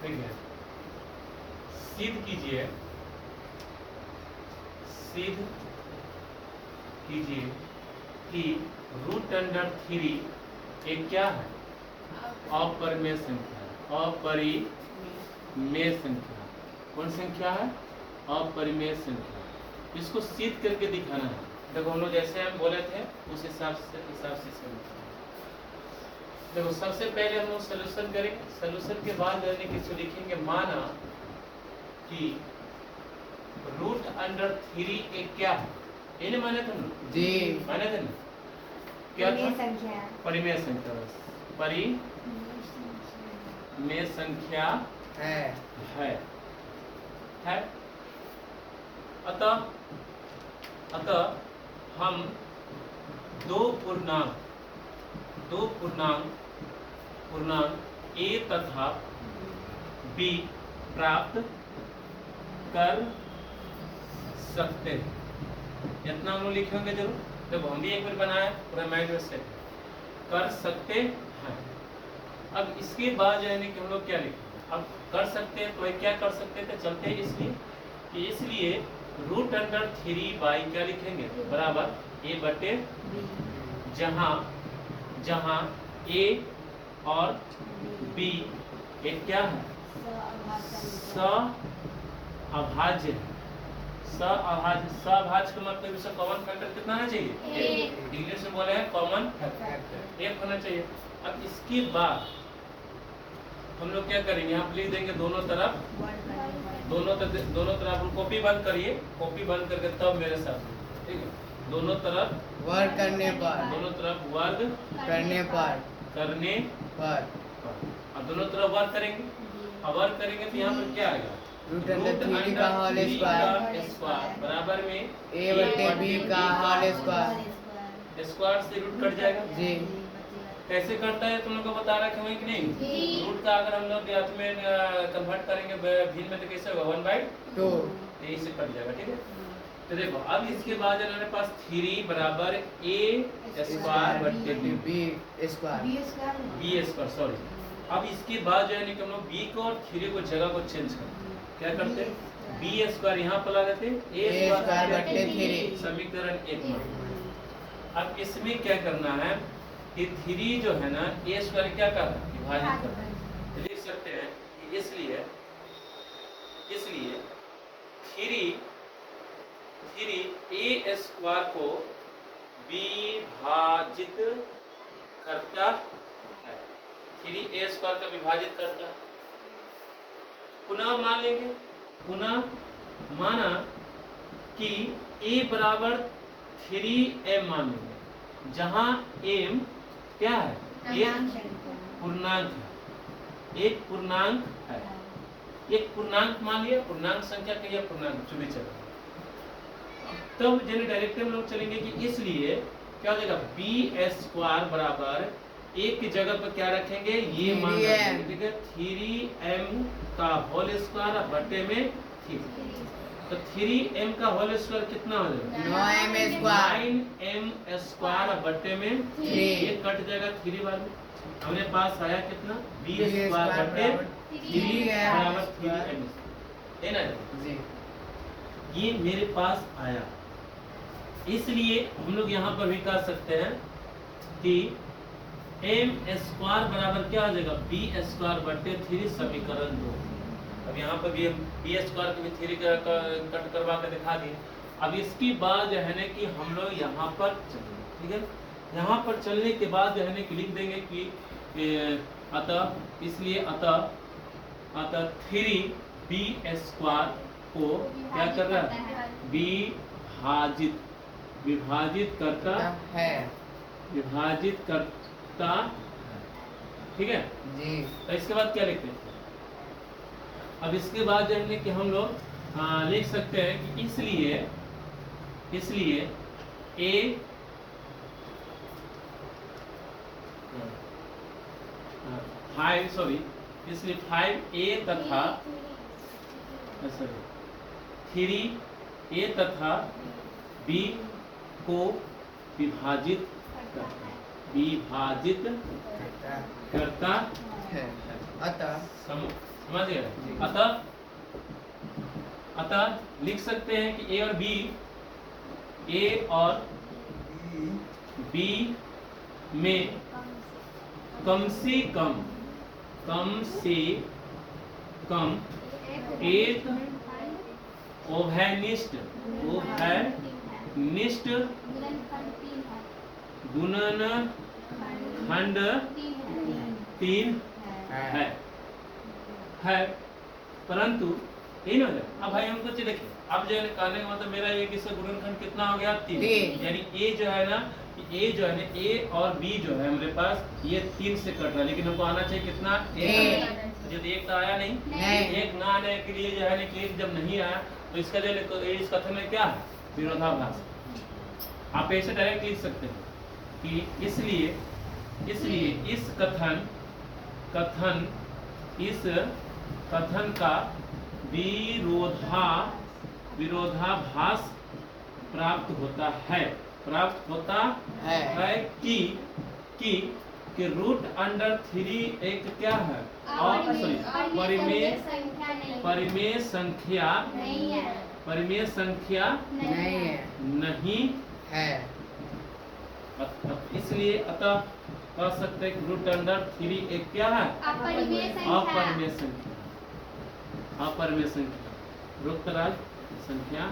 देखिए सिद्ध कीजिए कि रूट अंडर 3 एक क्या है? अपरिमेय संख्या है। अपरिमेय संख्या कौन संख्या है? अपरिमेय संख्या। इसको सिद्ध करके दिखाना है। देखो हम लोग जैसे हम बोले थे उस हिसाब से देखो सबसे पहले हम लोग सॉल्यूशन करेंगे। सॉल्यूशन के बाद किसको लिखेंगे? माना कि रूट अंडर 3 एक क्या है? ये नहीं माने थे ना जी? माने थे ना? क्या था? परिमेय संख्या। परिमेय संख्या है। अतः हम दो पूर्णांक A तथा B प्राप्त कर सकते हैं। इतना हम लोग लिखेंगे जरूर। जब हम भी एक बार बनाए पूरा माइंड में सेट कर सकते हैं। अब इसके बाद जो है कि हम लोग क्या लिखेंगे? अब कर सकते हैं तो क्या कर सकते थे? चलते हैं इसलिए रूट अंडर 3 बाई क्या लिखेंगे? बराबर A बटे जहां A और B एक क्या है? सअभाज्य। सअभाज्य का मतलब इसका कॉमन फैक्टर कितना होना चाहिए? इंग्लिश में बोले हैं कॉमन फैक्टर 1 होना चाहिए। अब इसके बाद हम लोग क्या करेंगे? यहाँ लिख देंगे दोनों तरफ कॉपी बंद करिए। कॉपी बंद करके तब मेरे साथ, ठीक है? दोनों तरफ वर्ग करने पर अब दोनों तरफ वर्ग वर्ग करेंगे। अब वर्ग करेंगे तो यहाँ पर क्या आएगा? रूट अंडर 3 का होल स्क्वायर बराबर में A बटे B का होल स्क्वायर से रूट कट जाएगा जी। कैसे करता है तुम लोग को बता रखे हैं कि नहीं? रूट का अगर हम लोग ब्याज में कन्वर्ट करेंगे भिन्न में तो कैसे होगा? 1/2 यही से कट जाएगा, ठीक है? तो देखो अब इसके बाद हमारे पास 3 बराबर A स्क्वायर बटे B स्क्वायर सॉरी। अब इसके बाद जो है कि हम लोग B को और 3 को जगह को चेंज करते हैं। क्या करते हैं? B स्क्वायर यहाँ पर ला देते हैं A स्क्वायर बटे 3 समीकरण 1 में। अब इसमें क्या करना है कि 3 जो है ना A स्क्वायर क्या कर रहा है? विभाजित कर रहा है। लिख सकते हैं कि इसलिए 3 A स्क्वायर को विभाजित करता है। 3 A स्क्वायर का विभाजित करता है। पुनः माना कि A बराबर 3m मान लेंगे, जहां m क्या है? एक पूर्णांक है। एक पूर्णांक मान लिया। पूर्णांक संख्या कहिए पूर्णांक चुने चलो। तब जब डायरेक्ट हम लोग चलेंगे कि इसलिए क्या हो जाएगा? B स्क्वायर बराबर एक की जगह पर क्या रखेंगे? ये मान रखेंगे, ठीक है? 3m का होल स्क्वायर बटे में 3। तो 3m का होल स्क्वायर कितना हो जाएगा? 9m स्क्वायर बटे में 3। ये कट जाएगा 3 बार में। हमारे पास आया कितना? B स्क्वायर बटे 3 बराबर 3m है ना जी? ये मेरे पास आया। इसलिए हम लोग यहाँ पर भी कर सकते हैं कि m स्क्वायर बराबर क्या हो जाएगा? B स्क्वायर बटे 3 समीकरण 2। अब यहाँ पर भी B स्क्वायर को भी 3 कट करवा कर दिखा दिए। अब इसकी बात जो है ना कि हम लोग यहाँ पर चलेंगे, ठीक है? यहाँ पर चलने के बाद जो है ना कि लिख देंगे कि अतः 3B स्क्वायर को क्या कर रहा है? विभाजित करता है। ठीक है जी। तो इसके बाद क्या लिखते हैं? अब इसके बाद जो है कि हम लोग लिख सकते हैं कि इसलिए A इसलिए 5A तथा 3A तथा B को विभाजित करता है। अतः समझ गए? अतः लिख सकते हैं कि ए और बी में कम से कम एक ओवैनिष्ट गुणनखंड 3 है। परंतु यही ना हो जाए। अब भाई हमको देखिए, अब जो है कहने का मतलब मेरा ये किसका गुणनखंड कितना हो गया? 3। यानी ए जो है ना ए और बी जो है हमारे पास ये 3 से कट रहा है, लेकिन हमको आना चाहिए कितना? 1। यदि 1 तो आया नहीं। 1 ना आने के लिए जो है ना कि 1 जब नहीं आया तो इसका जो इस कथन में क्या है? विरोधाभास। आप ऐसे डायरेक्ट लिख सकते हैं कि इसलिए इस कथन का विरोधाभास प्राप्त होता है कि √3 एक क्या है? परिमेय संख्या नहीं है। इसलिए अतः कह सकते हैं कि √3 एक क्या है? अपरिमेय संख्या। रुक्तराज संख्या